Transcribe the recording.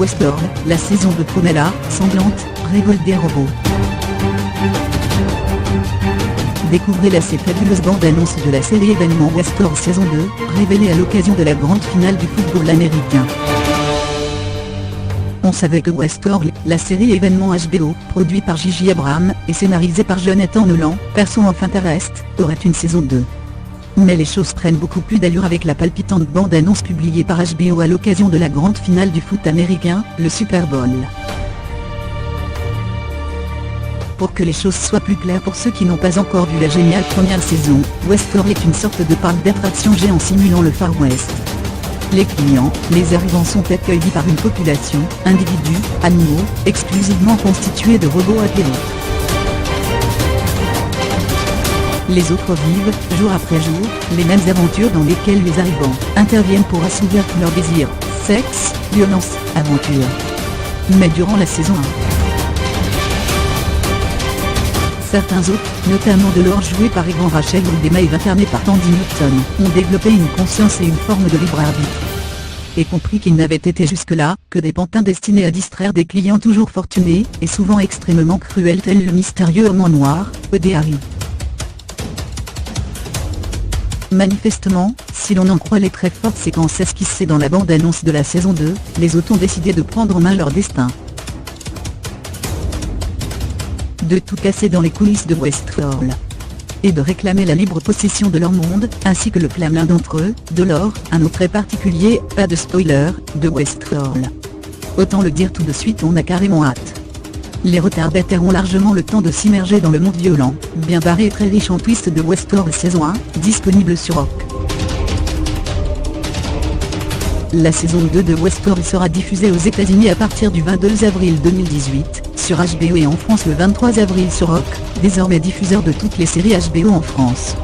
Westworld, la saison de Promella, sanglante, révolte des robots. Découvrez la fabuleuse bande-annonce de la série événement Westworld saison 2, révélée à l'occasion de la grande finale du football américain. On savait que Westworld, la série événement HBO, produit par J.J. Abrams, et scénarisée par Jonathan Nolan, Person of Interest, aurait une saison 2. Mais les choses prennent beaucoup plus d'allure avec la palpitante bande-annonce publiée par HBO à l'occasion de la grande finale du foot américain, le Super Bowl. Pour que les choses soient plus claires pour ceux qui n'ont pas encore vu la géniale première saison, Westworld est une sorte de parc d'attractions géant simulant le Far West. Les clients, les arrivants sont accueillis par une population, individus, animaux, exclusivement constitués de robots apéros. Les autres vivent, jour après jour, les mêmes aventures dans lesquelles les arrivants interviennent pour assouvir tous leurs désirs, sexe, violence, aventure. Mais durant la saison 1, certains autres, notamment Delors joué par Evan Rachel ou des Maeve incarné par Tandy Newton, ont développé une conscience et une forme de libre arbitre. Et compris qu'ils n'avaient été jusque-là que des pantins destinés à distraire des clients toujours fortunés, et souvent extrêmement cruels tels le mystérieux homme en noir, Ed Harry. Manifestement, si l'on en croit les très fortes séquences esquissées dans la bande-annonce de la saison 2, les hôtes ont décidé de prendre en main leur destin. De tout casser dans les coulisses de Westworld. Et de réclamer la libre possession de leur monde, ainsi que le clame l'un d'entre eux, Delors, un autre très particulier, pas de spoiler, de Westworld. Autant le dire tout de suite, on a carrément hâte. Les retardataires ont largement le temps de s'immerger dans le monde violent, bien barré et très riche en twists de Westworld saison 1, disponible sur Rock. La saison 2 de Westworld sera diffusée aux États-Unis à partir du 22 avril 2018, sur HBO et en France le 23 avril sur Rock, désormais diffuseur de toutes les séries HBO en France.